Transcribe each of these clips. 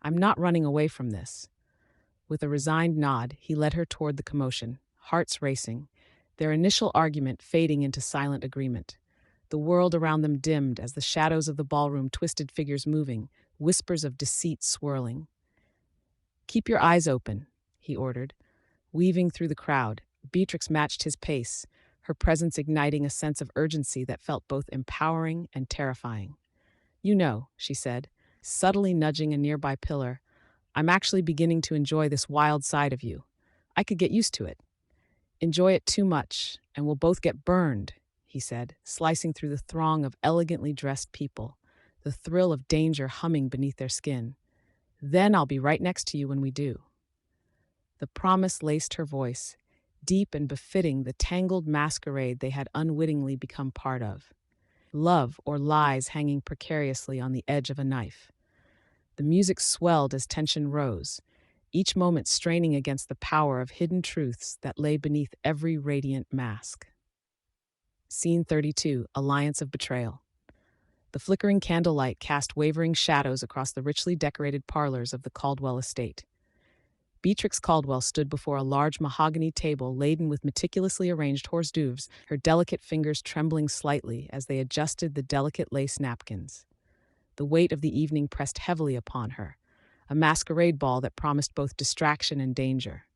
I'm not running away from this." With a resigned nod, he led her toward the commotion, hearts racing, their initial argument fading into silent agreement. The world around them dimmed as the shadows of the ballroom twisted figures moving, whispers of deceit swirling. "Keep your eyes open," he ordered. Weaving through the crowd, Beatrix matched his pace, her presence igniting a sense of urgency that felt both empowering and terrifying. "You know," she said, subtly nudging a nearby pillar, "I'm actually beginning to enjoy this wild side of you. I could get used to it." "Enjoy it too much, and we'll both get burned," he said, slicing through the throng of elegantly dressed people, the thrill of danger humming beneath their skin. "Then I'll be right next to you when we do." The promise laced her voice, deep and befitting the tangled masquerade they had unwittingly become part of. Love or lies hanging precariously on the edge of a knife. The music swelled as tension rose, each moment straining against the power of hidden truths that lay beneath every radiant mask. Scene 32, Alliance of Betrayal. The flickering candlelight cast wavering shadows across the richly decorated parlors of the Caldwell estate. Beatrix Caldwell stood before a large mahogany table laden with meticulously arranged hors d'oeuvres, her delicate fingers trembling slightly as they adjusted the delicate lace napkins. The weight of the evening pressed heavily upon her, a masquerade ball that promised both distraction and danger.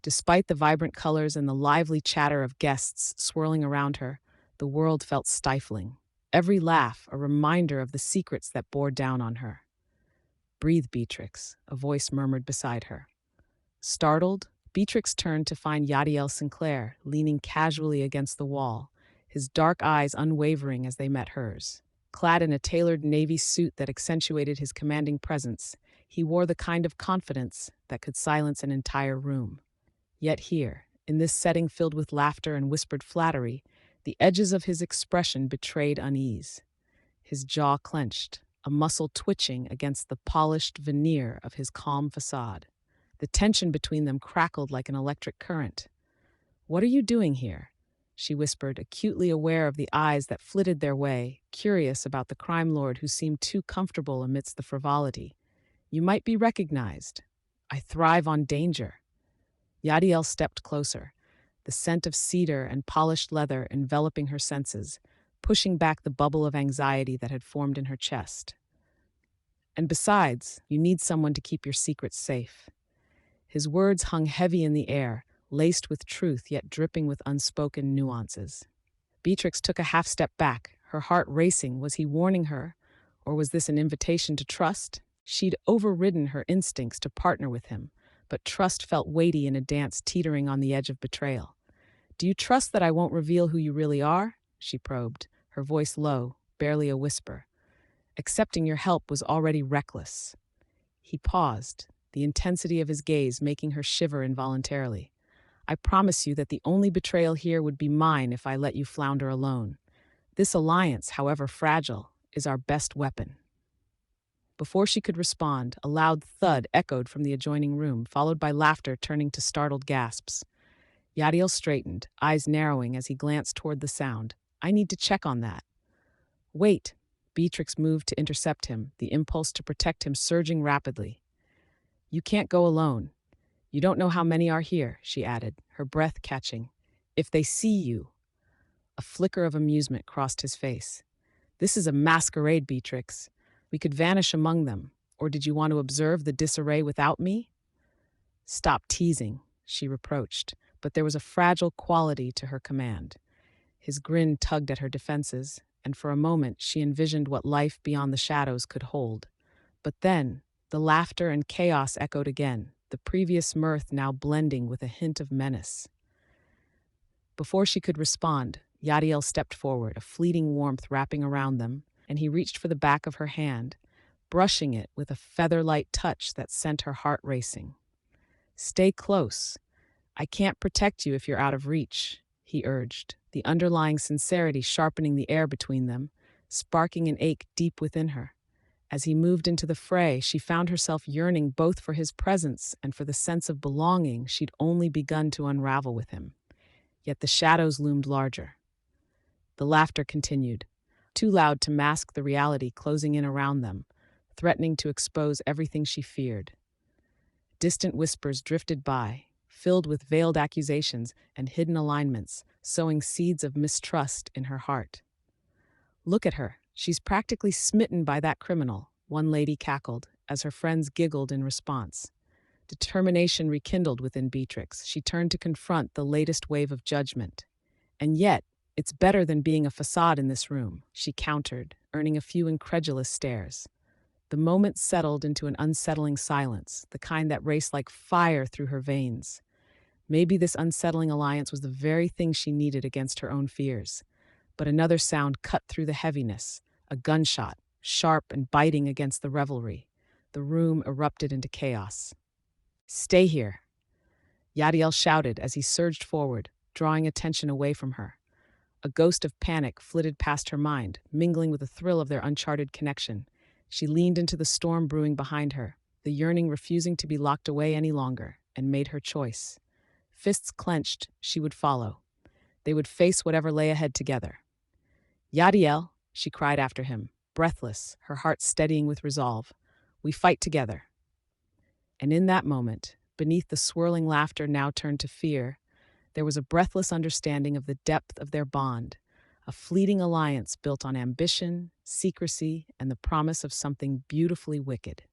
Despite the vibrant colors and the lively chatter of guests swirling around her, the world felt stifling. Every laugh a reminder of the secrets that bore down on her. "Breathe, Beatrix," a voice murmured beside her. Startled, Beatrix turned to find Yadiel Sinclair leaning casually against the wall, his dark eyes unwavering as they met hers. Clad in a tailored navy suit that accentuated his commanding presence, he wore the kind of confidence that could silence an entire room. Yet here, in this setting filled with laughter and whispered flattery, the edges of his expression betrayed unease. His jaw clenched, a muscle twitching against the polished veneer of his calm facade. The tension between them crackled like an electric current. "What are you doing here?" she whispered, acutely aware of the eyes that flitted their way, curious about the crime lord who seemed too comfortable amidst the frivolity. "You might be recognized. I thrive on danger." Yadiel stepped closer, the scent of cedar and polished leather enveloping her senses, pushing back the bubble of anxiety that had formed in her chest. "And besides, you need someone to keep your secrets safe." His words hung heavy in the air, laced with truth yet dripping with unspoken nuances. Beatrix took a half step back, her heart racing. Was he warning her, or was this an invitation to trust? She'd overridden her instincts to partner with him, but trust felt weighty in a dance teetering on the edge of betrayal. "Do you trust that I won't reveal who you really are?" she probed, her voice low, barely a whisper. Accepting your help was already reckless. He paused, the intensity of his gaze making her shiver involuntarily. "I promise you that the only betrayal here would be mine if I let you flounder alone. This alliance, however fragile, is our best weapon." Before she could respond, a loud thud echoed from the adjoining room, followed by laughter turning to startled gasps. Yadiel straightened, eyes narrowing as he glanced toward the sound. "I need to check on that." "Wait." Beatrix moved to intercept him, the impulse to protect him surging rapidly. "You can't go alone. You don't know how many are here," she added, her breath catching. "If they see you—" A flicker of amusement crossed his face. "This is a masquerade, Beatrix. We could vanish among them. Or did you want to observe the disarray without me?" "Stop teasing," she reproached, but there was a fragile quality to her command. His grin tugged at her defenses, and for a moment she envisioned what life beyond the shadows could hold. But then, the laughter and chaos echoed again, the previous mirth now blending with a hint of menace. Before she could respond, Yadiel stepped forward, a fleeting warmth wrapping around them, and he reached for the back of her hand, brushing it with a feather-light touch that sent her heart racing. "Stay close. I can't protect you if you're out of reach," he urged, the underlying sincerity sharpening the air between them, sparking an ache deep within her. As he moved into the fray, she found herself yearning both for his presence and for the sense of belonging she'd only begun to unravel with him. Yet the shadows loomed larger. The laughter continued, too loud to mask the reality closing in around them, threatening to expose everything she feared. Distant whispers drifted by, filled with veiled accusations and hidden alignments, sowing seeds of mistrust in her heart. "Look at her. She's practically smitten by that criminal," one lady cackled, as her friends giggled in response. Determination rekindled within Beatrix. She turned to confront the latest wave of judgment. "And yet, it's better than being a facade in this room," she countered, earning a few incredulous stares. The moment settled into an unsettling silence, the kind that raced like fire through her veins. Maybe this unsettling alliance was the very thing she needed against her own fears. But another sound cut through the heaviness, a gunshot, sharp and biting against the revelry. The room erupted into chaos. "Stay here," Yadiel shouted as he surged forward, drawing attention away from her. A ghost of panic flitted past her mind, mingling with the thrill of their uncharted connection. She leaned into the storm brewing behind her, the yearning refusing to be locked away any longer, and made her choice. Fists clenched, she would follow. They would face whatever lay ahead together. "Yadiel," she cried after him, breathless, her heart steadying with resolve. "We fight together." And in that moment, beneath the swirling laughter now turned to fear, there was a breathless understanding of the depth of their bond, a fleeting alliance built on ambition, secrecy, and the promise of something beautifully wicked.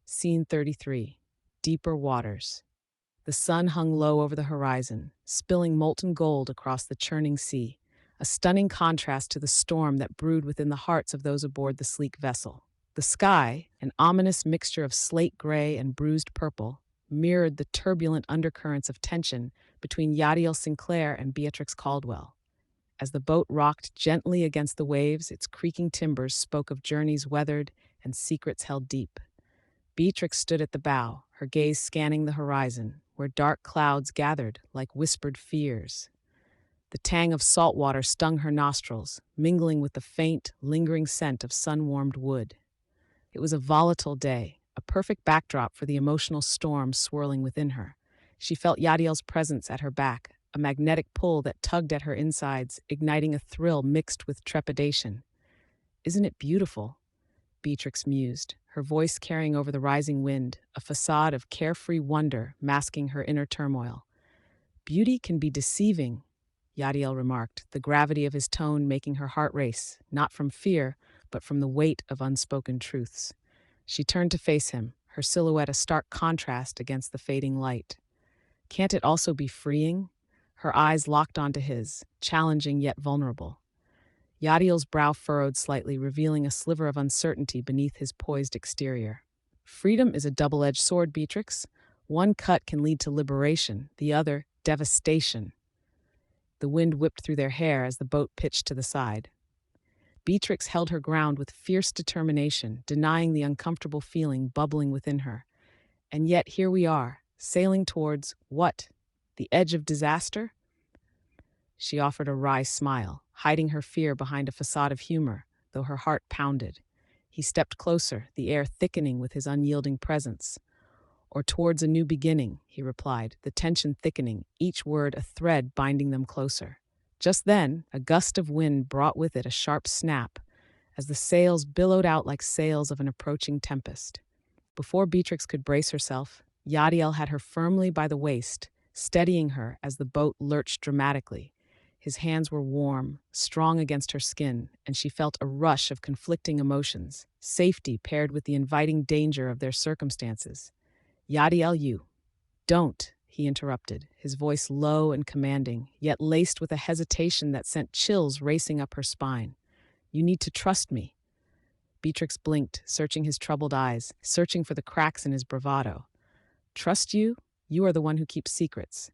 Scene 33. Deeper waters. The sun hung low over the horizon, spilling molten gold across the churning sea, a stunning contrast to the storm that brewed within the hearts of those aboard the sleek vessel. The sky, an ominous mixture of slate gray and bruised purple, mirrored the turbulent undercurrents of tension between Yadiel Sinclair and Beatrix Caldwell. As the boat rocked gently against the waves, its creaking timbers spoke of journeys weathered and secrets held deep. Beatrix stood at the bow, her gaze scanning the horizon, where dark clouds gathered like whispered fears. The tang of salt water stung her nostrils, mingling with the faint, lingering scent of sun-warmed wood. It was a volatile day, a perfect backdrop for the emotional storm swirling within her. She felt Yadiel's presence at her back, a magnetic pull that tugged at her insides, igniting a thrill mixed with trepidation. "Isn't it beautiful?" Beatrix mused, her voice carrying over the rising wind, a facade of carefree wonder masking her inner turmoil. "Beauty can be deceiving," Yadiel remarked, the gravity of his tone making her heart race, not from fear, but from the weight of unspoken truths. She turned to face him, her silhouette a stark contrast against the fading light. "Can't it also be freeing?" Her eyes locked onto his, challenging yet vulnerable. Yadiel's brow furrowed slightly, revealing a sliver of uncertainty beneath his poised exterior. "Freedom is a double-edged sword, Beatrix. One cut can lead to liberation, the other, devastation." The wind whipped through their hair as the boat pitched to the side. Beatrix held her ground with fierce determination, denying the uncomfortable feeling bubbling within her. And yet here we are, sailing towards what? The edge of disaster? She offered a wry smile, hiding her fear behind a facade of humor, though her heart pounded. He stepped closer, the air thickening with his unyielding presence. "Or towards a new beginning," he replied, the tension thickening, each word a thread binding them closer. Just then, a gust of wind brought with it a sharp snap, as the sails billowed out like sails of an approaching tempest. Before Beatrix could brace herself, Yadiel had her firmly by the waist, steadying her as the boat lurched dramatically. His hands were warm, strong against her skin, and she felt a rush of conflicting emotions, safety paired with the inviting danger of their circumstances. "Yadiel, you." "Don't," he interrupted, his voice low and commanding, yet laced with a hesitation that sent chills racing up her spine. "You need to trust me." Beatrix blinked, searching his troubled eyes, searching for the cracks in his bravado. "Trust you? You are the one who keeps secrets."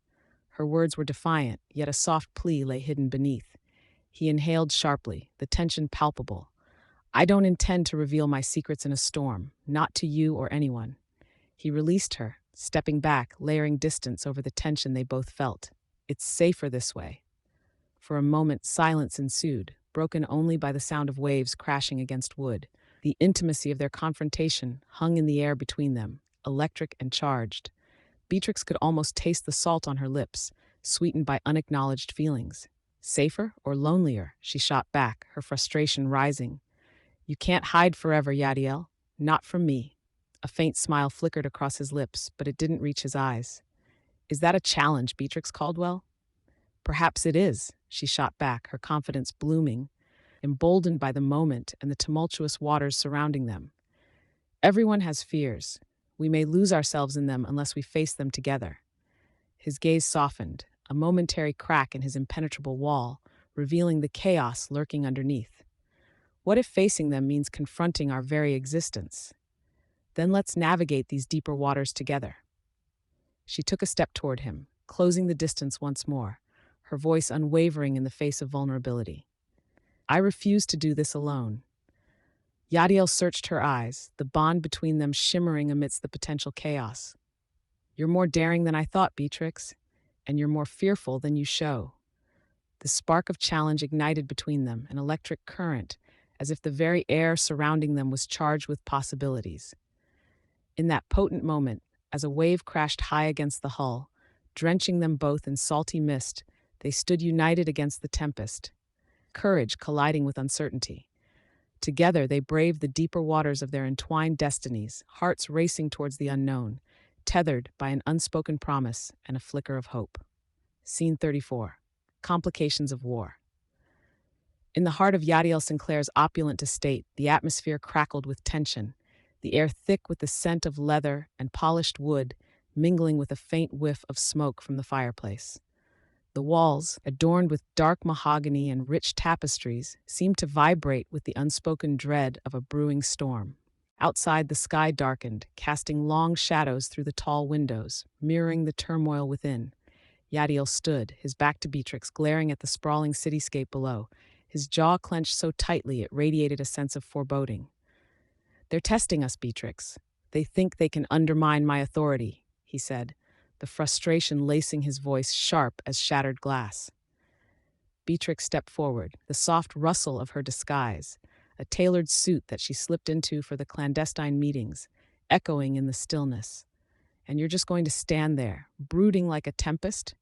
Her words were defiant, yet a soft plea lay hidden beneath. He inhaled sharply, the tension palpable. "I don't intend to reveal my secrets in a storm, not to you or anyone." He released her, stepping back, layering distance over the tension they both felt. "It's safer this way." For a moment, silence ensued, broken only by the sound of waves crashing against wood. The intimacy of their confrontation hung in the air between them, electric and charged. Beatrix could almost taste the salt on her lips, sweetened by unacknowledged feelings. "Safer or lonelier?" she shot back, her frustration rising. "You can't hide forever, Yadiel." Not from me. A faint smile flickered across his lips, but it didn't reach his eyes. Is that a challenge, Beatrix Caldwell? Perhaps it is, she shot back, her confidence blooming, emboldened by the moment and the tumultuous waters surrounding them. Everyone has fears. We may lose ourselves in them unless we face them together. His gaze softened, a momentary crack in his impenetrable wall, revealing the chaos lurking underneath. What if facing them means confronting our very existence? Then let's navigate these deeper waters together. She took a step toward him, closing the distance once more, her voice unwavering in the face of vulnerability. I refuse to do this alone. Yadiel searched her eyes, the bond between them shimmering amidst the potential chaos. You're more daring than I thought, Beatrix, and you're more fearful than you show. The spark of challenge ignited between them, an electric current, as if the very air surrounding them was charged with possibilities. In that potent moment, as a wave crashed high against the hull, drenching them both in salty mist, they stood united against the tempest, courage colliding with uncertainty. Together they braved the deeper waters of their entwined destinies, hearts racing towards the unknown, tethered by an unspoken promise and a flicker of hope. Scene 34. Complications of War. In the heart of Yadiel Sinclair's opulent estate, the atmosphere crackled with tension, the air thick with the scent of leather and polished wood, mingling with a faint whiff of smoke from the fireplace. The walls, adorned with dark mahogany and rich tapestries, seemed to vibrate with the unspoken dread of a brewing storm. Outside, the sky darkened, casting long shadows through the tall windows, mirroring the turmoil within. Yadiel stood, his back to Beatrix, glaring at the sprawling cityscape below, his jaw clenched so tightly it radiated a sense of foreboding. They're testing us, Beatrix. They think they can undermine my authority, he said, the frustration lacing his voice sharp as shattered glass. Beatrix stepped forward, the soft rustle of her disguise, a tailored suit that she slipped into for the clandestine meetings, echoing in the stillness. And you're just going to stand there, brooding like a tempest?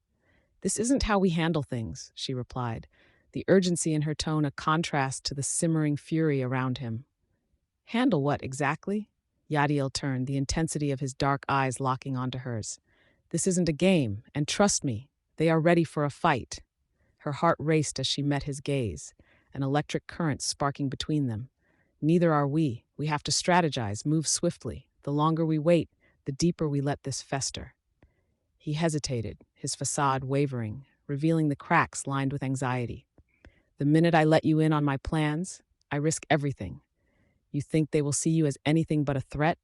This isn't how we handle things, she replied, the urgency in her tone a contrast to the simmering fury around him. Handle what, exactly? Yadiel turned, the intensity of his dark eyes locking onto hers. This isn't a game, and trust me, they are ready for a fight. Her heart raced as she met his gaze, an electric current sparking between them. Neither are we. We have to strategize, move swiftly. The longer we wait, the deeper we let this fester. He hesitated, his facade wavering, revealing the cracks lined with anxiety. The minute I let you in on my plans, I risk everything. You think they will see you as anything but a threat?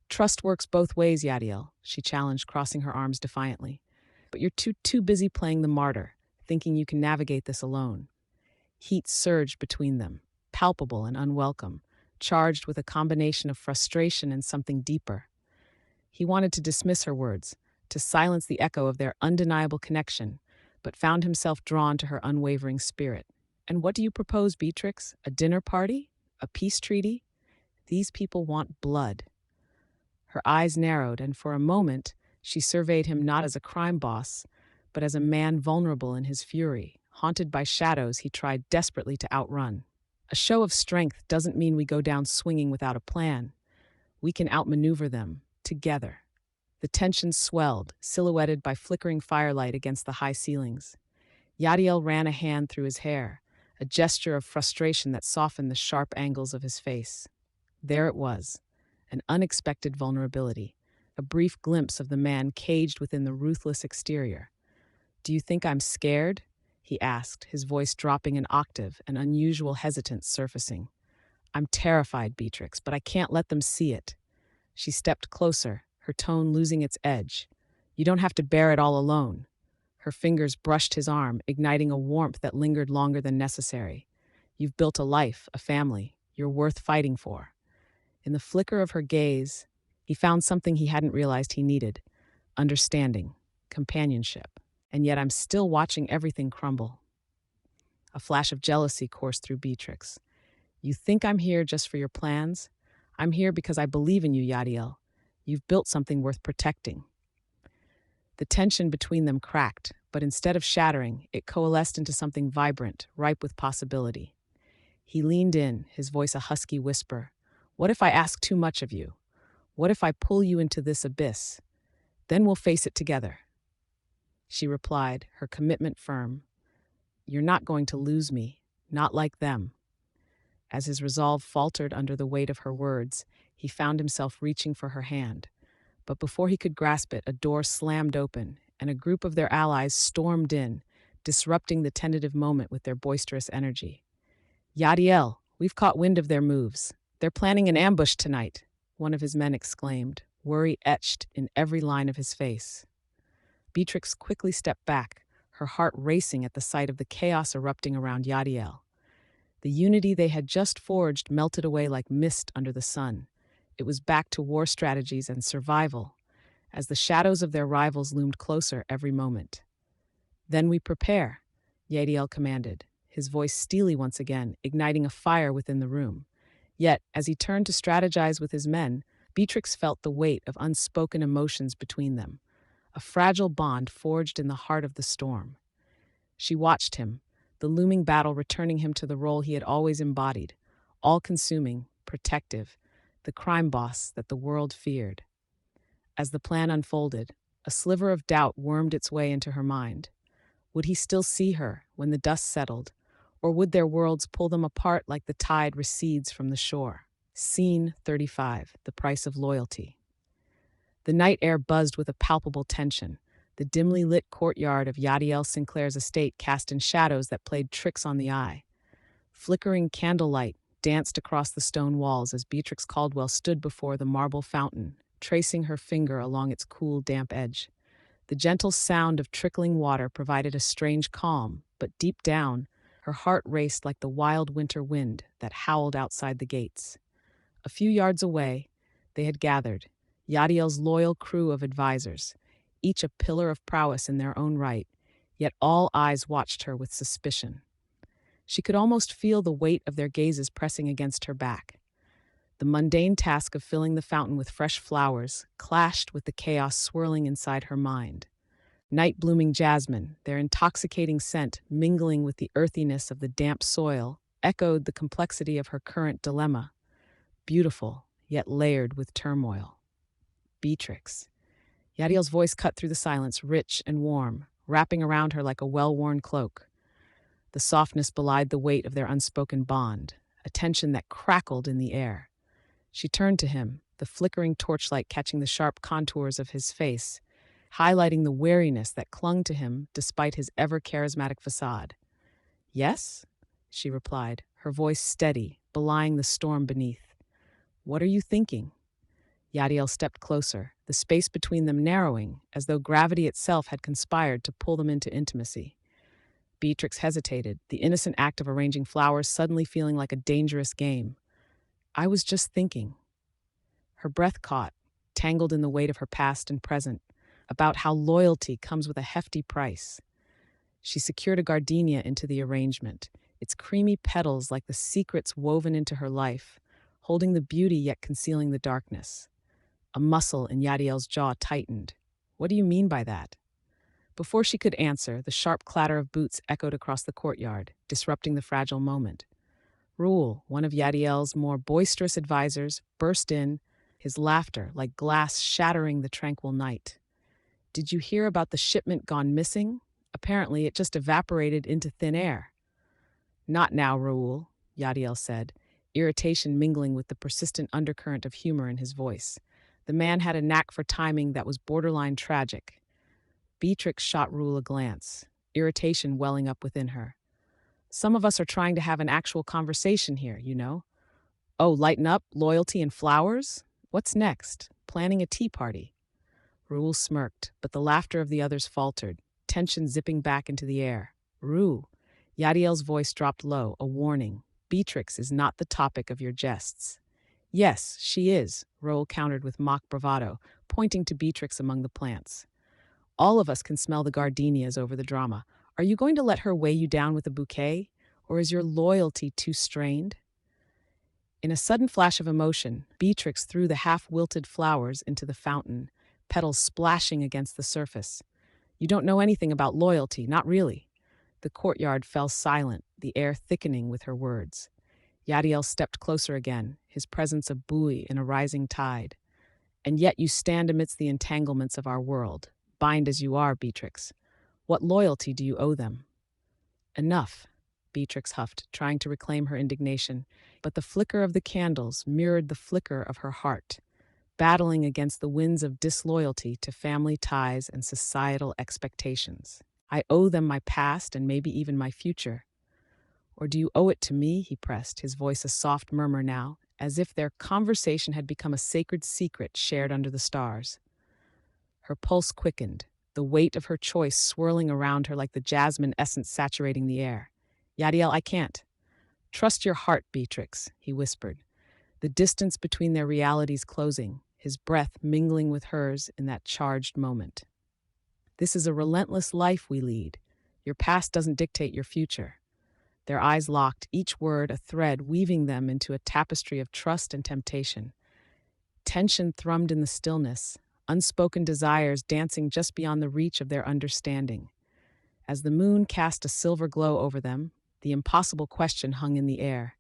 Trust works both ways, Yadiel, she challenged, crossing her arms defiantly. But you're too busy playing the martyr, thinking you can navigate this alone. Heat surged between them, palpable and unwelcome, charged with a combination of frustration and something deeper. He wanted to dismiss her words, to silence the echo of their undeniable connection, but found himself drawn to her unwavering spirit. And what do you propose, Beatrix? A dinner party? A peace treaty? These people want blood. Her eyes narrowed, and for a moment she surveyed him not as a crime boss, but as a man vulnerable in his fury, haunted by shadows he tried desperately to outrun. A show of strength doesn't mean we go down swinging without a plan. We can outmaneuver them, together. The tension swelled, silhouetted by flickering firelight against the high ceilings. Yadiel ran a hand through his hair, a gesture of frustration that softened the sharp angles of his face. There it was, an unexpected vulnerability, a brief glimpse of the man caged within the ruthless exterior. Do you think I'm scared? He asked, his voice dropping an octave, an unusual hesitance surfacing. I'm terrified, Beatrix, but I can't let them see it. She stepped closer, her tone losing its edge. You don't have to bear it all alone. Her fingers brushed his arm, igniting a warmth that lingered longer than necessary. You've built a life, a family. You're worth fighting for. In the flicker of her gaze, he found something he hadn't realized he needed: understanding, companionship. And yet I'm still watching everything crumble. A flash of jealousy coursed through Beatrix. You think I'm here just for your plans? I'm here because I believe in you, Yadiel. You've built something worth protecting. The tension between them cracked, but instead of shattering, it coalesced into something vibrant, ripe with possibility. He leaned in, his voice a husky whisper. What if I ask too much of you? What if I pull you into this abyss? Then we'll face it together." She replied, her commitment firm. "You're not going to lose me, not like them." As his resolve faltered under the weight of her words, he found himself reaching for her hand. But before he could grasp it, a door slammed open, and a group of their allies stormed in, disrupting the tentative moment with their boisterous energy. "Yadiel, we've caught wind of their moves. They're planning an ambush tonight," one of his men exclaimed, worry etched in every line of his face. Beatrix quickly stepped back, her heart racing at the sight of the chaos erupting around Yadiel. The unity they had just forged melted away like mist under the sun. It was back to war strategies and survival, as the shadows of their rivals loomed closer every moment. "Then we prepare," Yadiel commanded, his voice steely once again, igniting a fire within the room. Yet, as he turned to strategize with his men, Beatrix felt the weight of unspoken emotions between them, a fragile bond forged in the heart of the storm. She watched him, the looming battle returning him to the role he had always embodied, all-consuming, protective, the crime boss that the world feared. As the plan unfolded, a sliver of doubt wormed its way into her mind. Would he still see her when the dust settled, or would their worlds pull them apart like the tide recedes from the shore? Scene 35, The Price of Loyalty. The night air buzzed with a palpable tension. The dimly lit courtyard of Yadiel Sinclair's estate cast in shadows that played tricks on the eye. Flickering candlelight danced across the stone walls as Beatrix Caldwell stood before the marble fountain, tracing her finger along its cool, damp edge. The gentle sound of trickling water provided a strange calm, but deep down, her heart raced like the wild winter wind that howled outside the gates. A few yards away, they had gathered, Yadiel's loyal crew of advisors, each a pillar of prowess in their own right, yet all eyes watched her with suspicion. She could almost feel the weight of their gazes pressing against her back. The mundane task of filling the fountain with fresh flowers clashed with the chaos swirling inside her mind. Night-blooming jasmine, their intoxicating scent mingling with the earthiness of the damp soil, echoed the complexity of her current dilemma. Beautiful, yet layered with turmoil. Beatrix. Yadiel's voice cut through the silence, rich and warm, wrapping around her like a well-worn cloak. The softness belied the weight of their unspoken bond, a tension that crackled in the air. She turned to him, the flickering torchlight catching the sharp contours of his face, highlighting the wariness that clung to him despite his ever-charismatic facade. "Yes?" she replied, her voice steady, belying the storm beneath. "What are you thinking?" Yadiel stepped closer, the space between them narrowing, as though gravity itself had conspired to pull them into intimacy. Beatrix hesitated, the innocent act of arranging flowers suddenly feeling like a dangerous game. "I was just thinking." Her breath caught, tangled in the weight of her past and present, about how loyalty comes with a hefty price. She secured a gardenia into the arrangement, its creamy petals like the secrets woven into her life, holding the beauty yet concealing the darkness. A muscle in Yadiel's jaw tightened. "What do you mean by that?" Before she could answer, the sharp clatter of boots echoed across the courtyard, disrupting the fragile moment. Rule, one of Yadiel's more boisterous advisors, burst in, his laughter like glass shattering the tranquil night. "Did you hear about the shipment gone missing? Apparently it just evaporated into thin air." "Not now, Raoul," Yadiel said, irritation mingling with the persistent undercurrent of humor in his voice. The man had a knack for timing that was borderline tragic. Beatrix shot Raoul a glance, irritation welling up within her. "Some of us are trying to have an actual conversation here, you know." "Oh, lighten up, loyalty and flowers? What's next? Planning a tea party?" Raoul smirked, but the laughter of the others faltered, tension zipping back into the air. "Rue." Yadiel's voice dropped low, a warning. "Beatrix is not the topic of your jests." "Yes, she is," Raoul countered with mock bravado, pointing to Beatrix among the plants. "All of us can smell the gardenias over the drama. Are you going to let her weigh you down with a bouquet? Or is your loyalty too strained?" In a sudden flash of emotion, Beatrix threw the half-wilted flowers into the fountain, petals splashing against the surface. "You don't know anything about loyalty, not really." The courtyard fell silent, the air thickening with her words. Yadiel stepped closer again, his presence a buoy in a rising tide. And yet you stand amidst the entanglements of our world, bind as you are, Beatrix. What loyalty do you owe them? Enough, Beatrix huffed, trying to reclaim her indignation, but the flicker of the candles mirrored the flicker of her heart, battling against the winds of disloyalty to family ties and societal expectations. I owe them my past and maybe even my future. Or do you owe it to me? He pressed, his voice a soft murmur now, as if their conversation had become a sacred secret shared under the stars. Her pulse quickened, the weight of her choice swirling around her like the jasmine essence saturating the air. Yadiel, I can't. Trust your heart, Beatrix, he whispered, the distance between their realities closing, his breath mingling with hers in that charged moment. This is a relentless life we lead. Your past doesn't dictate your future. Their eyes locked, each word a thread weaving them into a tapestry of trust and temptation. Tension thrummed in the stillness, unspoken desires dancing just beyond the reach of their understanding. As the moon cast a silver glow over them, the impossible question hung in the air.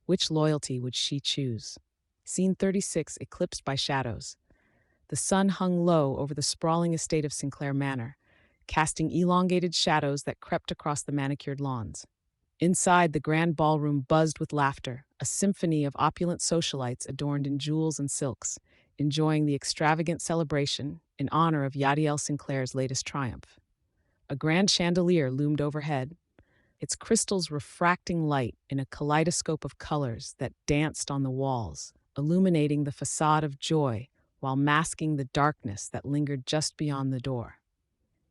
Which loyalty would she choose? Scene 36, eclipsed by shadows. The sun hung low over the sprawling estate of Sinclair Manor, casting elongated shadows that crept across the manicured lawns. Inside, the grand ballroom buzzed with laughter, a symphony of opulent socialites adorned in jewels and silks, enjoying the extravagant celebration in honor of Yadiel Sinclair's latest triumph. A grand chandelier loomed overhead, its crystals refracting light in a kaleidoscope of colors that danced on the walls, illuminating the facade of joy while masking the darkness that lingered just beyond the door.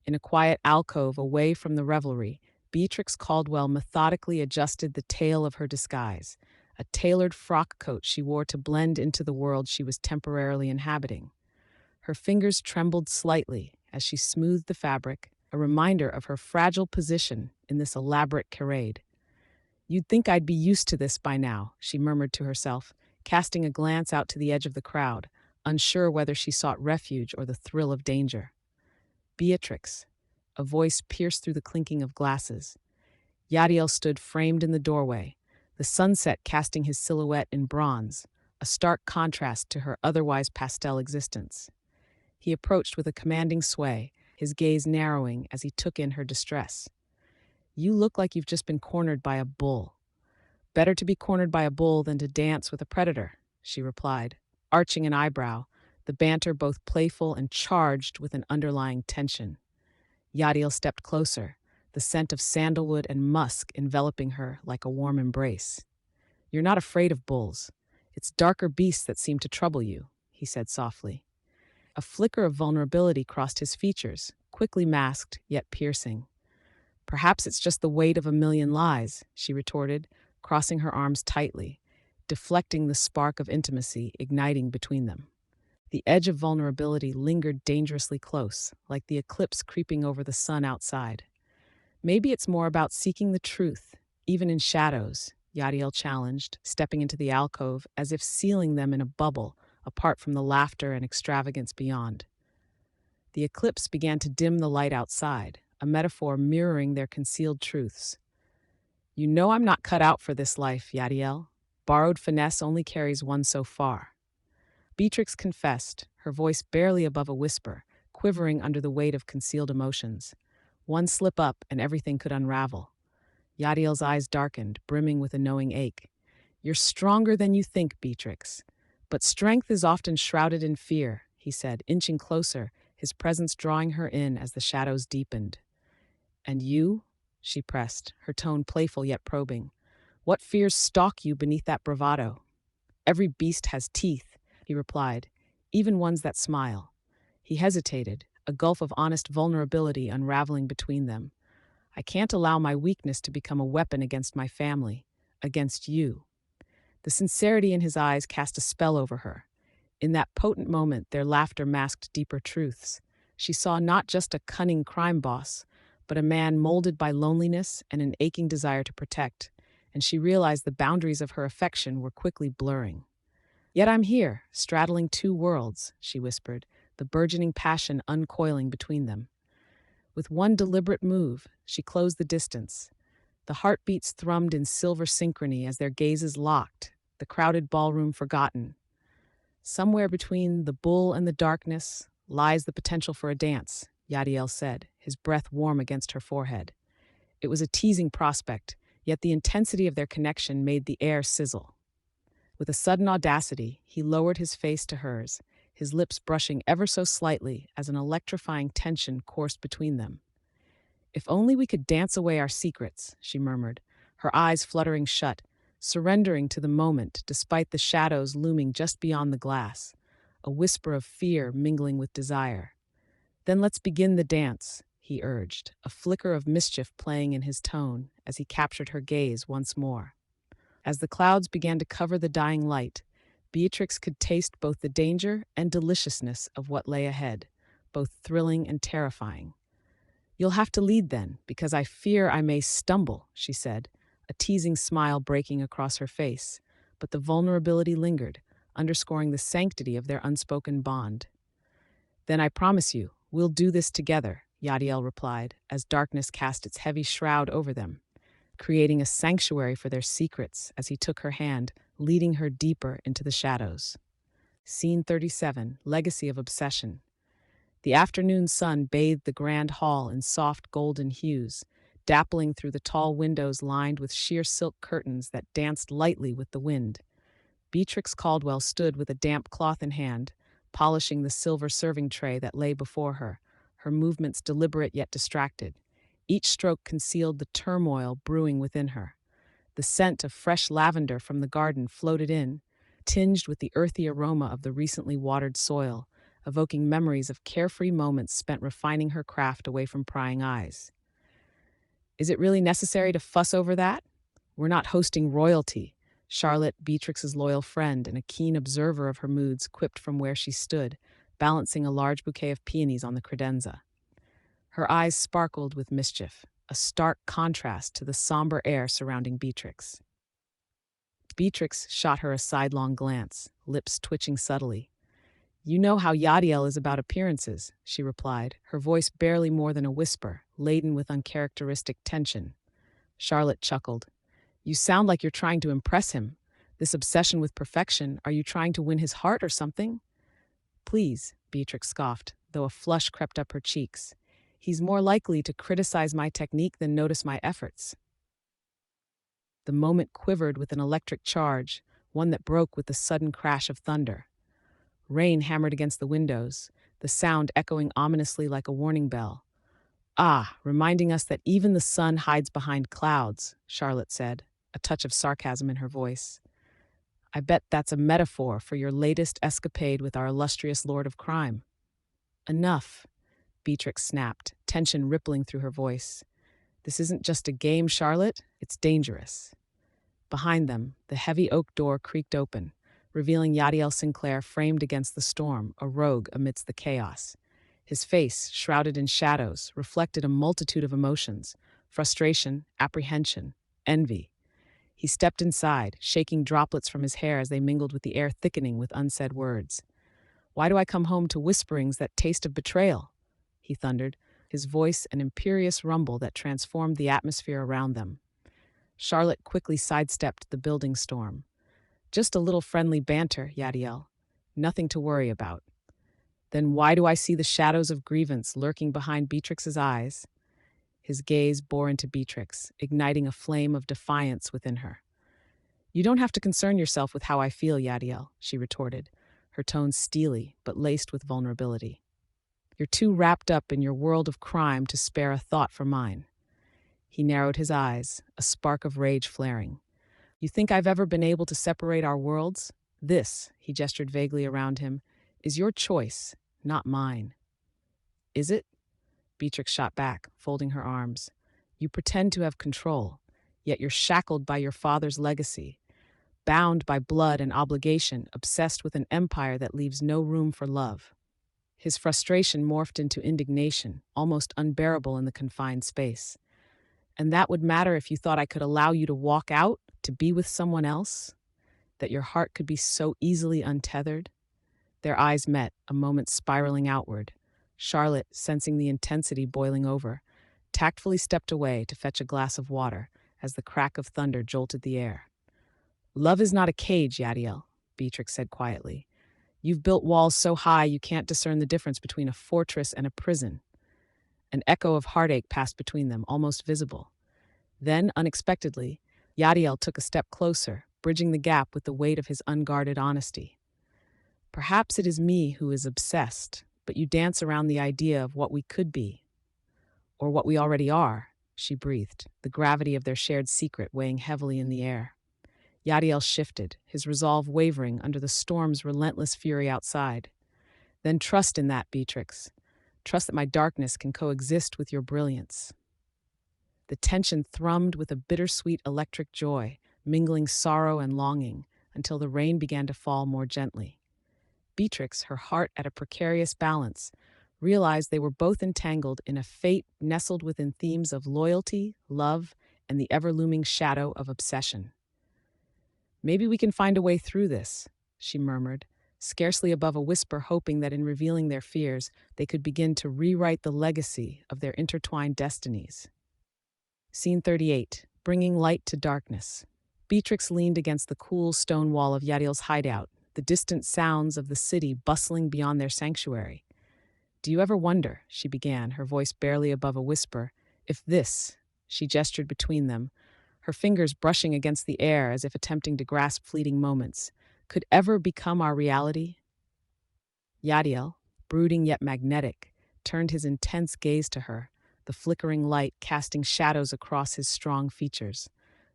In a quiet alcove away from the revelry, Beatrix Caldwell methodically adjusted the tail of her disguise, a tailored frock coat she wore to blend into the world she was temporarily inhabiting. Her fingers trembled slightly as she smoothed the fabric, a reminder of her fragile position in this elaborate charade. You'd think I'd be used to this by now, she murmured to herself, casting a glance out to the edge of the crowd, unsure whether she sought refuge or the thrill of danger. Beatrix, a voice pierced through the clinking of glasses. Yadiel stood framed in the doorway, the sunset casting his silhouette in bronze, a stark contrast to her otherwise pastel existence. He approached with a commanding sway, his gaze narrowing as he took in her distress. You look like you've just been cornered by a bull. Better to be cornered by a bull than to dance with a predator, she replied, arching an eyebrow, the banter both playful and charged with an underlying tension. Yadiel stepped closer, the scent of sandalwood and musk enveloping her like a warm embrace. You're not afraid of bulls. It's darker beasts that seem to trouble you, he said softly. A flicker of vulnerability crossed his features, quickly masked yet piercing. Perhaps it's just the weight of a million lies, she retorted, crossing her arms tightly, deflecting the spark of intimacy igniting between them. The edge of vulnerability lingered dangerously close, like the eclipse creeping over the sun outside. Maybe it's more about seeking the truth, even in shadows, Yadiel challenged, stepping into the alcove as if sealing them in a bubble, apart from the laughter and extravagance beyond. The eclipse began to dim the light outside, a metaphor mirroring their concealed truths. You know I'm not cut out for this life, Yadiel. Borrowed finesse only carries one so far. Beatrix confessed, her voice barely above a whisper, quivering under the weight of concealed emotions. One slip up and everything could unravel. Yadiel's eyes darkened, brimming with a knowing ache. You're stronger than you think, Beatrix. But strength is often shrouded in fear, he said, inching closer, his presence drawing her in as the shadows deepened. And you? She pressed, her tone playful yet probing. What fears stalk you beneath that bravado? Every beast has teeth, he replied, even ones that smile. He hesitated, a gulf of honest vulnerability unraveling between them. I can't allow my weakness to become a weapon against my family, against you. The sincerity in his eyes cast a spell over her. In that potent moment, their laughter masked deeper truths. She saw not just a cunning crime boss, but a man molded by loneliness and an aching desire to protect, and she realized the boundaries of her affection were quickly blurring. Yet I'm here, straddling two worlds, she whispered, the burgeoning passion uncoiling between them. With one deliberate move, she closed the distance, The heartbeats thrummed in silver synchrony as their gazes locked, the crowded ballroom forgotten. Somewhere between the bull and the darkness lies the potential for a dance, Yadiel said, his breath warm against her forehead. It was a teasing prospect, yet the intensity of their connection made the air sizzle. With a sudden audacity, he lowered his face to hers, his lips brushing ever so slightly as an electrifying tension coursed between them. "If only we could dance away our secrets," she murmured, her eyes fluttering shut, surrendering to the moment despite the shadows looming just beyond the glass, a whisper of fear mingling with desire. "Then let's begin the dance," he urged, a flicker of mischief playing in his tone as he captured her gaze once more. As the clouds began to cover the dying light, Beatrix could taste both the danger and deliciousness of what lay ahead, both thrilling and terrifying. "You'll have to lead then, because I fear I may stumble," she said, a teasing smile breaking across her face, but the vulnerability lingered, underscoring the sanctity of their unspoken bond. "Then I promise you, we'll do this together," Yadiel replied, as darkness cast its heavy shroud over them, creating a sanctuary for their secrets as he took her hand, leading her deeper into the shadows. Scene 37, Legacy of Obsession. The afternoon sun bathed the grand hall in soft golden hues, dappling through the tall windows lined with sheer silk curtains that danced lightly with the wind. Beatrix Caldwell stood with a damp cloth in hand, polishing the silver serving tray that lay before her, her movements deliberate yet distracted. Each stroke concealed the turmoil brewing within her. The scent of fresh lavender from the garden floated in, tinged with the earthy aroma of the recently watered soil, evoking memories of carefree moments spent refining her craft away from prying eyes. "Is it really necessary to fuss over that? We're not hosting royalty," Charlotte, Beatrix's loyal friend and a keen observer of her moods, quipped from where she stood, balancing a large bouquet of peonies on the credenza. Her eyes sparkled with mischief, a stark contrast to the somber air surrounding Beatrix. Beatrix shot her a sidelong glance, lips twitching subtly. "You know how Yadiel is about appearances," she replied, her voice barely more than a whisper, laden with uncharacteristic tension. Charlotte chuckled. "You sound like you're trying to impress him. This obsession with perfection, are you trying to win his heart or something?" "Please," Beatrix scoffed, though a flush crept up her cheeks. "He's more likely to criticize my technique than notice my efforts." The moment quivered with an electric charge, one that broke with the sudden crash of thunder. Rain hammered against the windows, the sound echoing ominously like a warning bell. "Ah, reminding us that even the sun hides behind clouds," Charlotte said, a touch of sarcasm in her voice. "I bet that's a metaphor for your latest escapade with our illustrious Lord of Crime." "Enough," Beatrix snapped, tension rippling through her voice. "This isn't just a game, Charlotte, it's dangerous." Behind them, the heavy oak door creaked open, revealing Yadiel Sinclair framed against the storm, a rogue amidst the chaos. His face, shrouded in shadows, reflected a multitude of emotions: frustration, apprehension, envy. He stepped inside, shaking droplets from his hair as they mingled with the air thickening with unsaid words. "Why do I come home to whisperings that taste of betrayal?" he thundered, his voice an imperious rumble that transformed the atmosphere around them. Charlotte quickly sidestepped the building storm. "Just a little friendly banter, Yadiel. Nothing to worry about." "Then why do I see the shadows of grievance lurking behind Beatrix's eyes?" His gaze bore into Beatrix, igniting a flame of defiance within her. "You don't have to concern yourself with how I feel, Yadiel," she retorted, her tone steely but laced with vulnerability. "You're too wrapped up in your world of crime to spare a thought for mine." He narrowed his eyes, a spark of rage flaring. "You think I've ever been able to separate our worlds? This," he gestured vaguely around him, "is your choice, not mine." "Is it?" Beatrix shot back, folding her arms. "You pretend to have control, yet you're shackled by your father's legacy, bound by blood and obligation, obsessed with an empire that leaves no room for love." His frustration morphed into indignation, almost unbearable in the confined space. "And that would matter if you thought I could allow you to walk out, to be with someone else? That your heart could be so easily untethered?" Their eyes met, a moment spiraling outward. Charlotte, sensing the intensity boiling over, tactfully stepped away to fetch a glass of water, as the crack of thunder jolted the air. "Love is not a cage, Yadiel," Beatrix said quietly. "You've built walls so high you can't discern the difference between a fortress and a prison." An echo of heartache passed between them, almost visible. Then, unexpectedly, Yadiel took a step closer, bridging the gap with the weight of his unguarded honesty. "Perhaps it is me who is obsessed, but you dance around the idea of what we could be, or what we already are," she breathed, the gravity of their shared secret weighing heavily in the air. Yadiel shifted, his resolve wavering under the storm's relentless fury outside. "Then trust in that, Beatrix. Trust that my darkness can coexist with your brilliance." The tension thrummed with a bittersweet electric joy, mingling sorrow and longing, until the rain began to fall more gently. Beatrix, her heart at a precarious balance, realized they were both entangled in a fate nestled within themes of loyalty, love, and the ever-looming shadow of obsession. "Maybe we can find a way through this," she murmured, scarcely above a whisper, hoping that in revealing their fears, they could begin to rewrite the legacy of their intertwined destinies. Scene 38, bringing light to darkness. Beatrix leaned against the cool stone wall of Yadiel's hideout, the distant sounds of the city bustling beyond their sanctuary. "Do you ever wonder," she began, her voice barely above a whisper, "if this," she gestured between them, her fingers brushing against the air as if attempting to grasp fleeting moments, "could ever become our reality?" Yadiel, brooding yet magnetic, turned his intense gaze to her, the flickering light casting shadows across his strong features.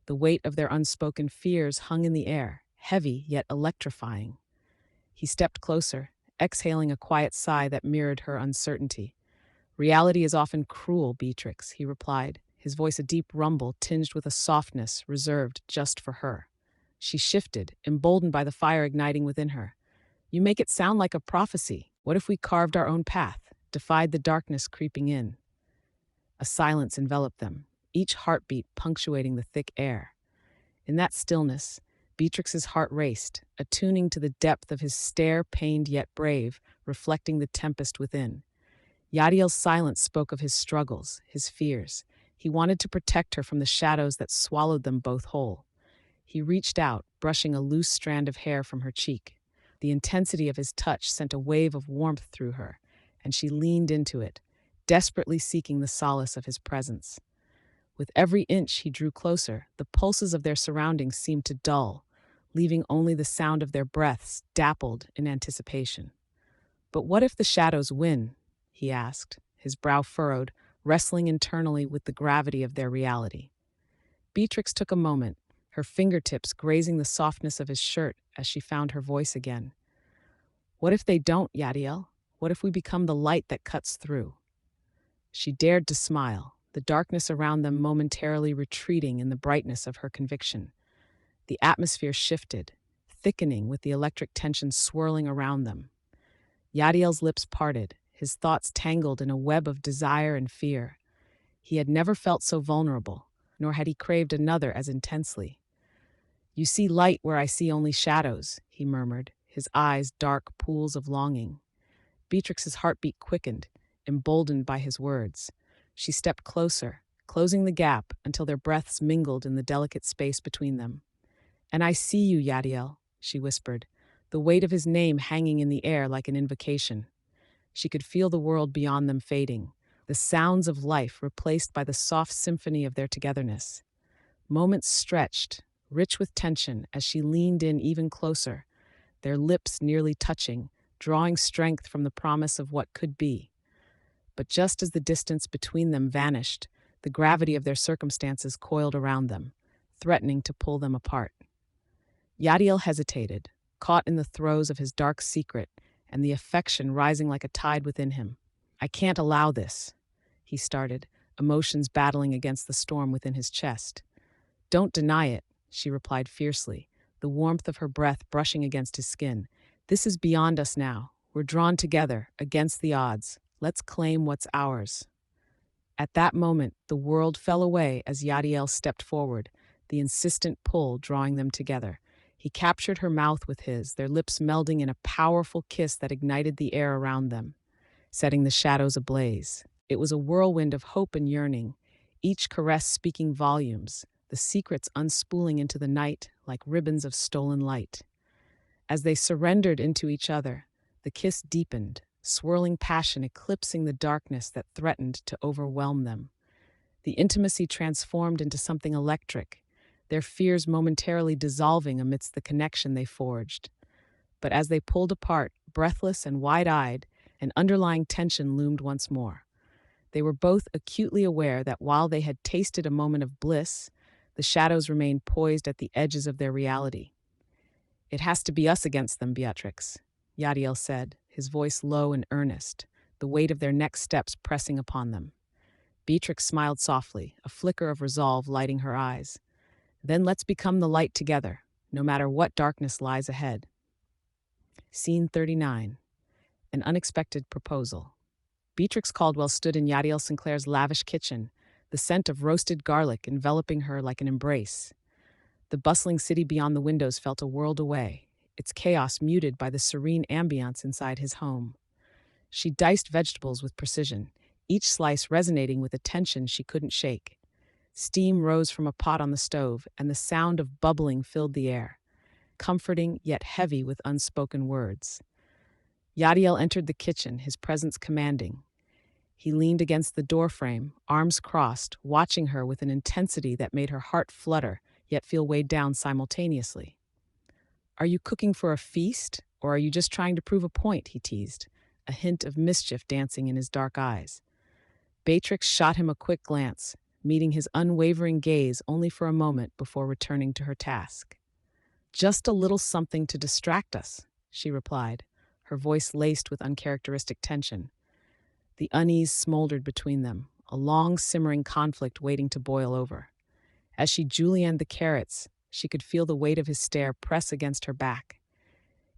The weight of their unspoken fears hung in the air, heavy yet electrifying. He stepped closer, exhaling a quiet sigh that mirrored her uncertainty. "Reality is often cruel, Beatrix," he replied, his voice a deep rumble tinged with a softness reserved just for her. She shifted, emboldened by the fire igniting within her. "You make it sound like a prophecy. What if we carved our own path, defied the darkness creeping in?" A silence enveloped them, each heartbeat punctuating the thick air. In that stillness, Beatrix's heart raced, attuning to the depth of his stare, pained yet brave, reflecting the tempest within. Yadiel's silence spoke of his struggles, his fears. He wanted to protect her from the shadows that swallowed them both whole. He reached out, brushing a loose strand of hair from her cheek. The intensity of his touch sent a wave of warmth through her, and she leaned into it, desperately seeking the solace of his presence. With every inch he drew closer, the pulses of their surroundings seemed to dull, leaving only the sound of their breaths dappled in anticipation. "But what if the shadows win?" he asked, his brow furrowed, wrestling internally with the gravity of their reality. Beatrix took a moment, her fingertips grazing the softness of his shirt as she found her voice again. "What if they don't, Yadiel? What if we become the light that cuts through?" She dared to smile, the darkness around them momentarily retreating in the brightness of her conviction. The atmosphere shifted, thickening with the electric tension swirling around them. Yadiel's lips parted, his thoughts tangled in a web of desire and fear. He had never felt so vulnerable, nor had he craved another as intensely. "You see light where I see only shadows," he murmured, his eyes dark pools of longing. Beatrix's heartbeat quickened, emboldened by his words. She stepped closer, closing the gap until their breaths mingled in the delicate space between them. "And I see you, Yadiel," she whispered, the weight of his name hanging in the air like an invocation. She could feel the world beyond them fading, the sounds of life replaced by the soft symphony of their togetherness. Moments stretched, rich with tension, as she leaned in even closer, their lips nearly touching, drawing strength from the promise of what could be. But just as the distance between them vanished, the gravity of their circumstances coiled around them, threatening to pull them apart. Yadiel hesitated, caught in the throes of his dark secret and the affection rising like a tide within him. "I can't allow this," he started, emotions battling against the storm within his chest. "Don't deny it," she replied fiercely, the warmth of her breath brushing against his skin. "This is beyond us now. We're drawn together, against the odds. Let's claim what's ours." At that moment, the world fell away as Yadiel stepped forward, the insistent pull drawing them together. He captured her mouth with his, their lips melding in a powerful kiss that ignited the air around them, setting the shadows ablaze. It was a whirlwind of hope and yearning, each caress speaking volumes, the secrets unspooling into the night like ribbons of stolen light. As they surrendered into each other, the kiss deepened, swirling passion eclipsing the darkness that threatened to overwhelm them. The intimacy transformed into something electric, their fears momentarily dissolving amidst the connection they forged. But as they pulled apart, breathless and wide-eyed, an underlying tension loomed once more. They were both acutely aware that while they had tasted a moment of bliss, the shadows remained poised at the edges of their reality. "It has to be us against them, Beatrix," Yadiel said, his voice low and earnest, the weight of their next steps pressing upon them. Beatrix smiled softly, a flicker of resolve lighting her eyes. "Then let's become the light together, no matter what darkness lies ahead." Scene 39. An unexpected proposal. Beatrix Caldwell stood in Yadiel Sinclair's lavish kitchen, the scent of roasted garlic enveloping her like an embrace. The bustling city beyond the windows felt a world away, its chaos muted by the serene ambience inside his home. She diced vegetables with precision, each slice resonating with a tension she couldn't shake. Steam rose from a pot on the stove, and the sound of bubbling filled the air, comforting yet heavy with unspoken words. Yadiel entered the kitchen, his presence commanding. He leaned against the doorframe, arms crossed, watching her with an intensity that made her heart flutter, yet feel weighed down simultaneously. "Are you cooking for a feast, or are you just trying to prove a point?" he teased, a hint of mischief dancing in his dark eyes. Beatrix shot him a quick glance, meeting his unwavering gaze only for a moment before returning to her task. "Just a little something to distract us," she replied, her voice laced with uncharacteristic tension. The unease smoldered between them, a long simmering conflict waiting to boil over. As she julienned the carrots, she could feel the weight of his stare press against her back.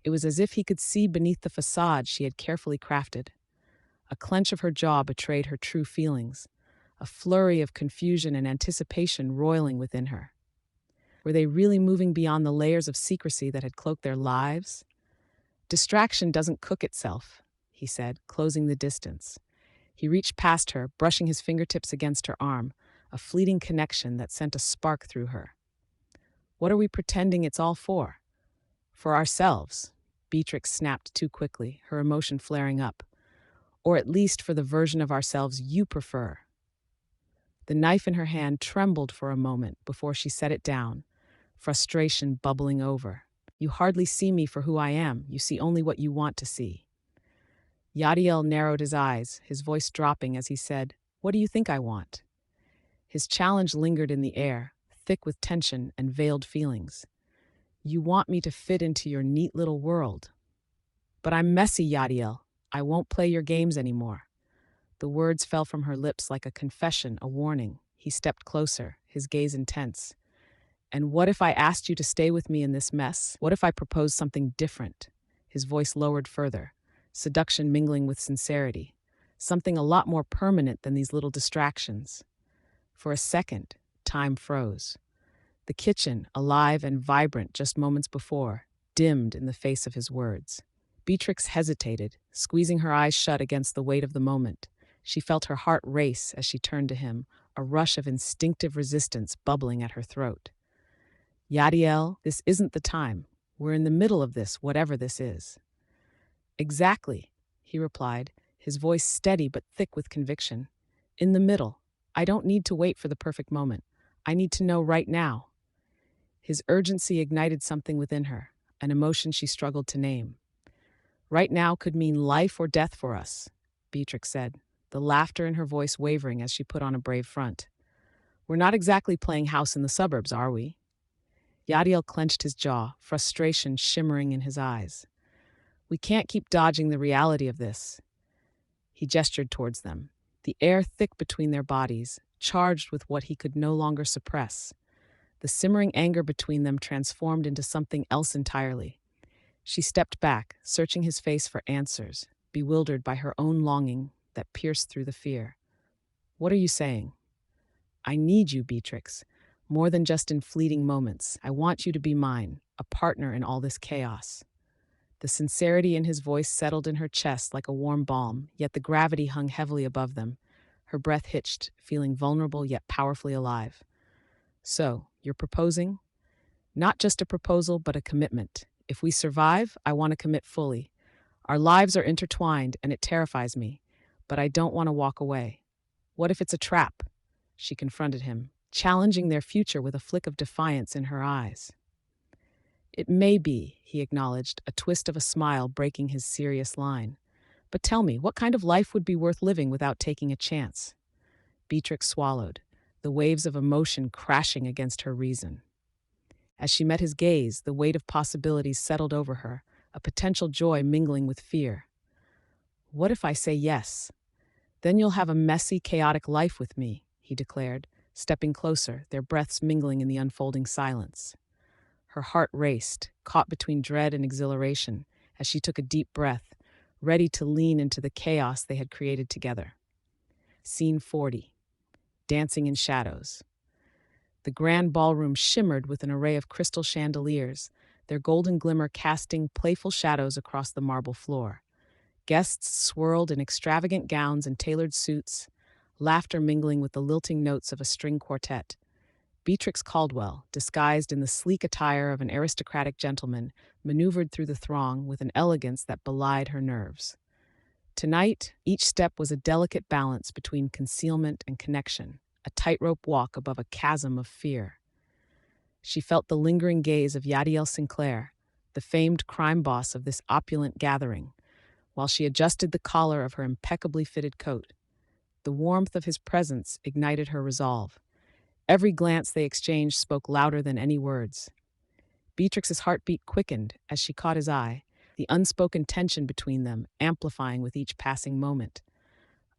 It was as if he could see beneath the facade she had carefully crafted. A clench of her jaw betrayed her true feelings, a flurry of confusion and anticipation roiling within her. Were they really moving beyond the layers of secrecy that had cloaked their lives? "Distraction doesn't cook itself," he said, closing the distance. He reached past her, brushing his fingertips against her arm, a fleeting connection that sent a spark through her. "What are we pretending it's all for?" "For ourselves," Beatrix snapped too quickly, her emotion flaring up. "Or at least for the version of ourselves you prefer." The knife in her hand trembled for a moment before she set it down, frustration bubbling over. "You hardly see me for who I am, you see only what you want to see." Yadiel narrowed his eyes, his voice dropping as he said, "What do you think I want?" His challenge lingered in the air, thick with tension and veiled feelings. "You want me to fit into your neat little world." "But I'm messy, Yadiel. I won't play your games anymore." The words fell from her lips like a confession, a warning. He stepped closer, his gaze intense. "And what if I asked you to stay with me in this mess? What if I proposed something different?" His voice lowered further, seduction mingling with sincerity. "Something a lot more permanent than these little distractions." For a second, time froze. The kitchen, alive and vibrant just moments before, dimmed in the face of his words. Beatrix hesitated, squeezing her eyes shut against the weight of the moment. She felt her heart race as she turned to him, a rush of instinctive resistance bubbling at her throat. "Yadiel, this isn't the time. We're in the middle of this, whatever this is." "Exactly," he replied, his voice steady but thick with conviction. "In the middle. I don't need to wait for the perfect moment. I need to know right now." His urgency ignited something within her, an emotion she struggled to name. "Right now could mean life or death for us," Beatrix said, the laughter in her voice wavering as she put on a brave front. "We're not exactly playing house in the suburbs, are we?" Yadiel clenched his jaw, frustration shimmering in his eyes. "We can't keep dodging the reality of this." He gestured towards them, the air thick between their bodies, charged with what he could no longer suppress. The simmering anger between them transformed into something else entirely. She stepped back, searching his face for answers, bewildered by her own longing that pierced through the fear. "What are you saying?" "I need you, Beatrix. More than just in fleeting moments. I want you to be mine, a partner in all this chaos." The sincerity in his voice settled in her chest like a warm balm, yet the gravity hung heavily above them. Her breath hitched, feeling vulnerable yet powerfully alive. So, you're proposing? Not just a proposal, but a commitment. If we survive, I want to commit fully. Our lives are intertwined, and it terrifies me, but I don't want to walk away. What if it's a trap? She confronted him, challenging their future with a flick of defiance in her eyes. It may be, he acknowledged, a twist of a smile breaking his serious line. But tell me, what kind of life would be worth living without taking a chance? Beatrix swallowed, the waves of emotion crashing against her reason. As she met his gaze, the weight of possibilities settled over her, a potential joy mingling with fear. What if I say yes? Then you'll have a messy, chaotic life with me, he declared, stepping closer, their breaths mingling in the unfolding silence. Her heart raced, caught between dread and exhilaration, as she took a deep breath, ready to lean into the chaos they had created together. Scene 40. Dancing in shadows. The grand ballroom shimmered with an array of crystal chandeliers, their golden glimmer casting playful shadows across the marble floor. Guests swirled in extravagant gowns and tailored suits, laughter mingling with the lilting notes of a string quartet. Beatrix Caldwell, disguised in the sleek attire of an aristocratic gentleman, maneuvered through the throng with an elegance that belied her nerves. Tonight, each step was a delicate balance between concealment and connection, a tightrope walk above a chasm of fear. She felt the lingering gaze of Yadiel Sinclair, the famed crime boss of this opulent gathering, while she adjusted the collar of her impeccably fitted coat. The warmth of his presence ignited her resolve. Every glance they exchanged spoke louder than any words. Beatrix's heartbeat quickened as she caught his eye, the unspoken tension between them amplifying with each passing moment.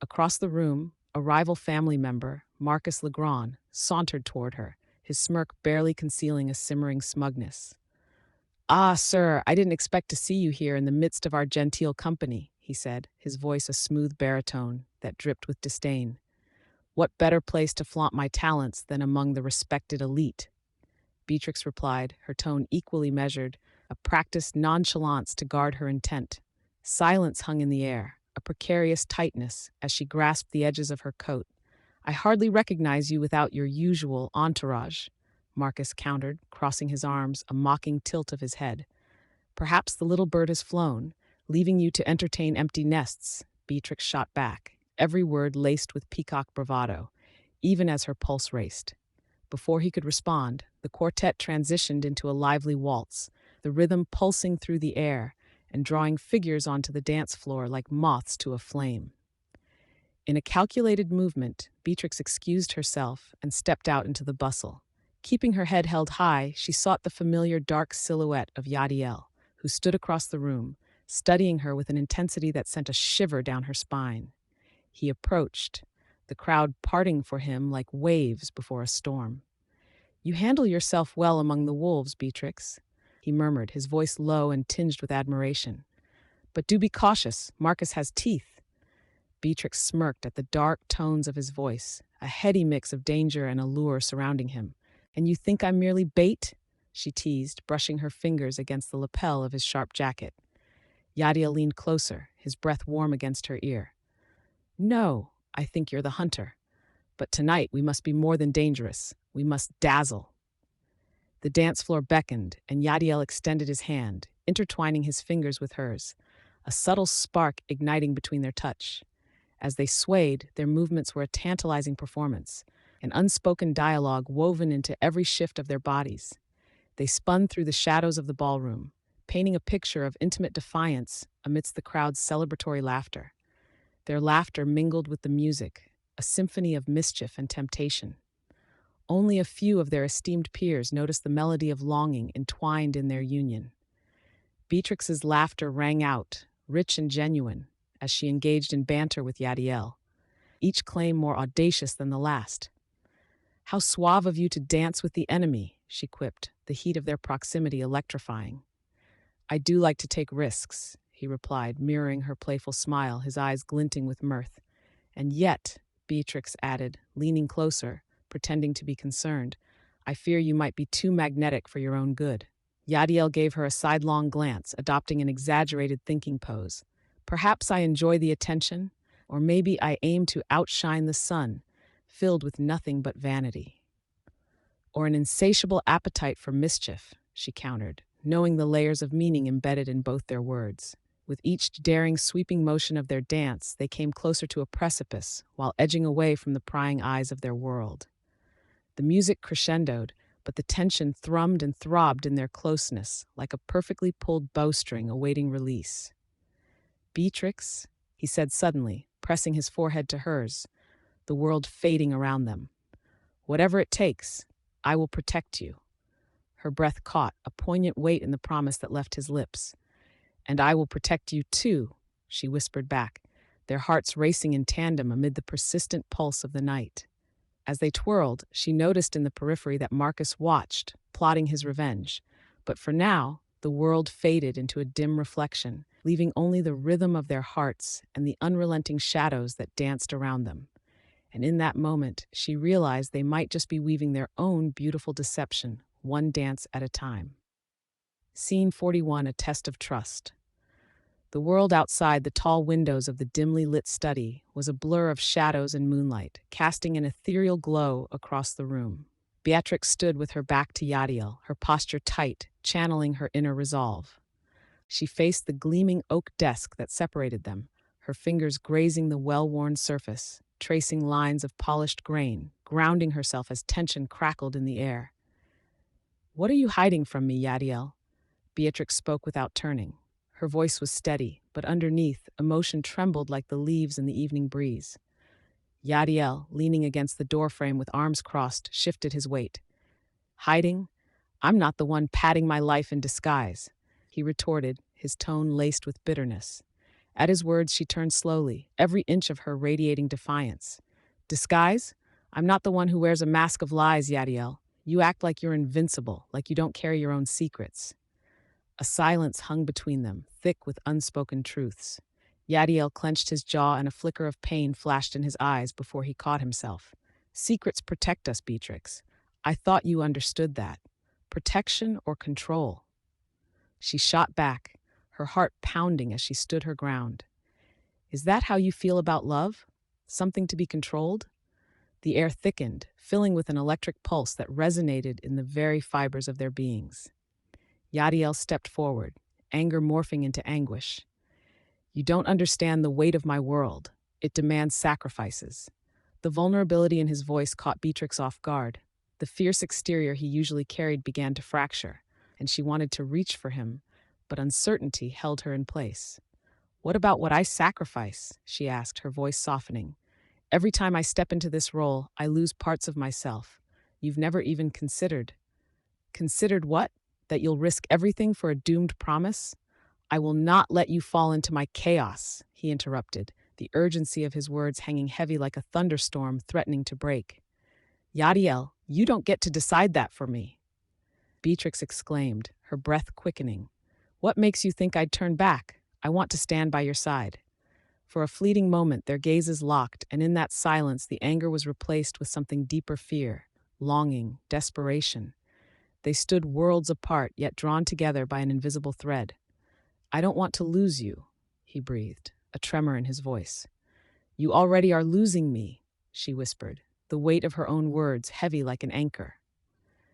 Across the room, a rival family member, Marcus Legrand, sauntered toward her, his smirk barely concealing a simmering smugness. "Ah, sir, I didn't expect to see you here in the midst of our genteel company," he said, his voice a smooth baritone that dripped with disdain. "What better place to flaunt my talents than among the respected elite?" Beatrix replied, her tone equally measured, a practiced nonchalance to guard her intent. Silence hung in the air, a precarious tightness, as she grasped the edges of her coat. "I hardly recognize you without your usual entourage," Marcus countered, crossing his arms, a mocking tilt of his head. "Perhaps the little bird has flown, leaving you to entertain empty nests," Beatrix shot back, every word laced with peacock bravado, even as her pulse raced. Before he could respond, the quartet transitioned into a lively waltz, the rhythm pulsing through the air and drawing figures onto the dance floor like moths to a flame. In a calculated movement, Beatrix excused herself and stepped out into the bustle. Keeping her head held high, she sought the familiar dark silhouette of Yadiel, who stood across the room, studying her with an intensity that sent a shiver down her spine. He approached, the crowd parting for him like waves before a storm. "You handle yourself well among the wolves, Beatrix," he murmured, his voice low and tinged with admiration. "But do be cautious, Marcus has teeth." Beatrix smirked at the dark tones of his voice, a heady mix of danger and allure surrounding him. "And you think I'm merely bait?" she teased, brushing her fingers against the lapel of his sharp jacket. Yadiel leaned closer, his breath warm against her ear. "No, I think you're the hunter. But tonight we must be more than dangerous. We must dazzle." The dance floor beckoned, and Yadiel extended his hand, intertwining his fingers with hers, a subtle spark igniting between their touch. As they swayed, their movements were a tantalizing performance, an unspoken dialogue woven into every shift of their bodies. They spun through the shadows of the ballroom, painting a picture of intimate defiance amidst the crowd's celebratory laughter. Their laughter mingled with the music, a symphony of mischief and temptation. Only a few of their esteemed peers noticed the melody of longing entwined in their union. Beatrix's laughter rang out, rich and genuine, as she engaged in banter with Yadiel, each claim more audacious than the last. "How suave of you to dance with the enemy," she quipped, the heat of their proximity electrifying. "I do like to take risks," he replied, mirroring her playful smile, his eyes glinting with mirth. "And yet," Beatrix added, leaning closer, pretending to be concerned, "I fear you might be too magnetic for your own good." Yadiel gave her a sidelong glance, adopting an exaggerated thinking pose. "Perhaps I enjoy the attention, or maybe I aim to outshine the sun, filled with nothing but vanity." Or an insatiable appetite for mischief, she countered, knowing the layers of meaning embedded in both their words. With each daring, sweeping motion of their dance, they came closer to a precipice, while edging away from the prying eyes of their world. The music crescendoed, but the tension thrummed and throbbed in their closeness, like a perfectly pulled bowstring awaiting release. "Beatrix," he said suddenly, pressing his forehead to hers, the world fading around them. "Whatever it takes, I will protect you." Her breath caught, a poignant weight in the promise that left his lips. "And I will protect you too," she whispered back, their hearts racing in tandem amid the persistent pulse of the night. As they twirled, she noticed in the periphery that Marcus watched, plotting his revenge. But for now, the world faded into a dim reflection, leaving only the rhythm of their hearts and the unrelenting shadows that danced around them. And in that moment, she realized they might just be weaving their own beautiful deception, one dance at a time. Scene 41, a test of trust. The world outside the tall windows of the dimly lit study was a blur of shadows and moonlight, casting an ethereal glow across the room. Beatrix stood with her back to Yadiel, her posture tight, channeling her inner resolve. She faced the gleaming oak desk that separated them, her fingers grazing the well-worn surface, tracing lines of polished grain, grounding herself as tension crackled in the air. "What are you hiding from me, Yadiel?" Beatrix spoke without turning. Her voice was steady, but underneath, emotion trembled like the leaves in the evening breeze. Yadiel, leaning against the doorframe with arms crossed, shifted his weight. "Hiding? I'm not the one padding my life in disguise," he retorted, his tone laced with bitterness. At his words, she turned slowly, every inch of her radiating defiance. "Disguise? I'm not the one who wears a mask of lies, Yadiel. You act like you're invincible, like you don't carry your own secrets." A silence hung between them, thick with unspoken truths. Yadiel clenched his jaw and a flicker of pain flashed in his eyes before he caught himself. "Secrets protect us, Beatrix. I thought you understood that. Protection or control?" She shot back, her heart pounding as she stood her ground. "Is that how you feel about love? Something to be controlled?" The air thickened, filling with an electric pulse that resonated in the very fibers of their beings. Yadiel stepped forward, anger morphing into anguish. "You don't understand the weight of my world. It demands sacrifices." The vulnerability in his voice caught Beatrix off guard. The fierce exterior he usually carried began to fracture, and she wanted to reach for him, but uncertainty held her in place. "What about what I sacrifice?" she asked, her voice softening. "Every time I step into this role, I lose parts of myself. You've never even considered." "Considered what? That you'll risk everything for a doomed promise?" "I will not let you fall into my chaos," he interrupted, the urgency of his words hanging heavy like a thunderstorm threatening to break. "Yadiel, you don't get to decide that for me," Beatrix exclaimed, her breath quickening. "What makes you think I'd turn back? I want to stand by your side." For a fleeting moment, their gazes locked, and in that silence, the anger was replaced with something deeper: fear, longing, desperation. They stood worlds apart, yet drawn together by an invisible thread. "I don't want to lose you," he breathed, a tremor in his voice. "You already are losing me," she whispered, the weight of her own words heavy like an anchor.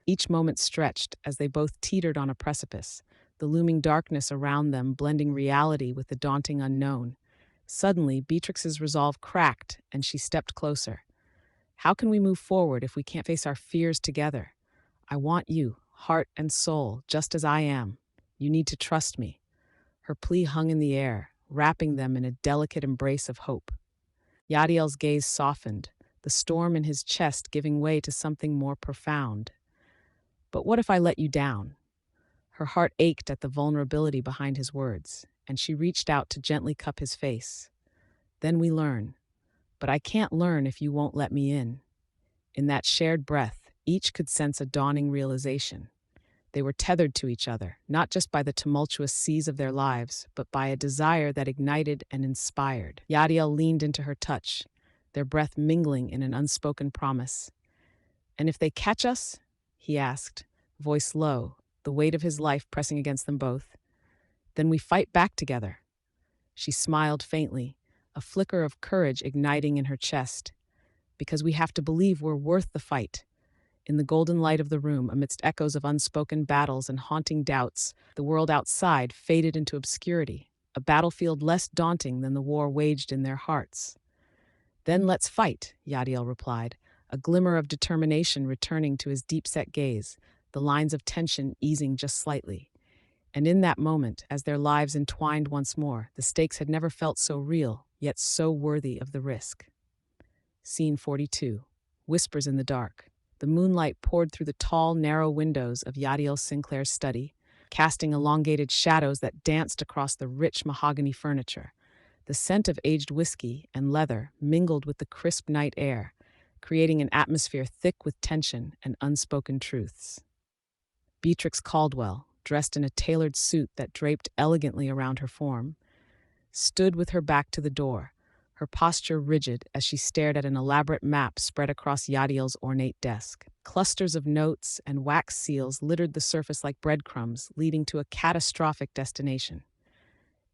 Each moment stretched as they both teetered on a precipice, the looming darkness around them blending reality with the daunting unknown. Suddenly, Beatrix's resolve cracked, and she stepped closer. "How can we move forward if we can't face our fears together? I want you, heart and soul, just as I am. You need to trust me." Her plea hung in the air, wrapping them in a delicate embrace of hope. Yadiel's gaze softened, the storm in his chest giving way to something more profound. "But what if I let you down?" Her heart ached at the vulnerability behind his words, and she reached out to gently cup his face. "Then we learn. But I can't learn if you won't let me in." In that shared breath, each could sense a dawning realization. They were tethered to each other, not just by the tumultuous seas of their lives, but by a desire that ignited and inspired. Yadiel leaned into her touch, their breath mingling in an unspoken promise. "And if they catch us?" he asked, voice low, the weight of his life pressing against them both. "Then we fight back together." She smiled faintly, a flicker of courage igniting in her chest. "Because we have to believe we're worth the fight. In the golden light of the room, amidst echoes of unspoken battles and haunting doubts, the world outside faded into obscurity, a battlefield less daunting than the war waged in their hearts. "Then let's fight," Yadiel replied, a glimmer of determination returning to his deep-set gaze, the lines of tension easing just slightly. And in that moment, as their lives entwined once more, the stakes had never felt so real, yet so worthy of the risk. Scene 42. Whispers in the dark. The moonlight poured through the tall, narrow windows of Yadiel Sinclair's study, casting elongated shadows that danced across the rich mahogany furniture. The scent of aged whiskey and leather mingled with the crisp night air, creating an atmosphere thick with tension and unspoken truths. Beatrix Caldwell, dressed in a tailored suit that draped elegantly around her form, stood with her back to the door, her posture rigid as she stared at an elaborate map spread across Yadiel's ornate desk. Clusters of notes and wax seals littered the surface like breadcrumbs, leading to a catastrophic destination.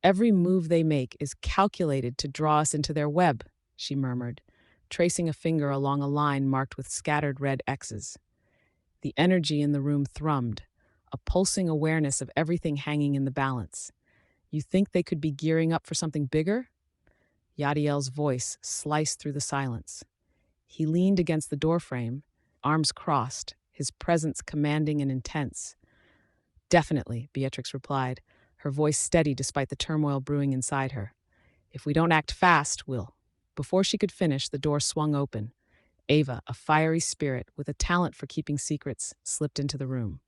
"Every move they make is calculated to draw us into their web," she murmured, tracing a finger along a line marked with scattered red X's. The energy in the room thrummed, a pulsing awareness of everything hanging in the balance. "You think they could be gearing up for something bigger?" Yadiel's voice sliced through the silence. He leaned against the doorframe, arms crossed, his presence commanding and intense. "Definitely," Beatrix replied, her voice steady despite the turmoil brewing inside her. "If we don't act fast, we'll—" Before she could finish, the door swung open. Ava, a fiery spirit with a talent for keeping secrets, slipped into the room.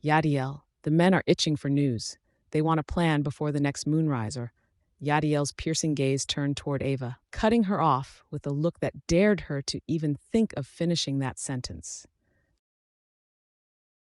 "Yadiel, the men are itching for news. They want a plan before the next moonrise," or Yadiel's piercing gaze turned toward Ava, cutting her off with a look that dared her to even think of finishing that sentence.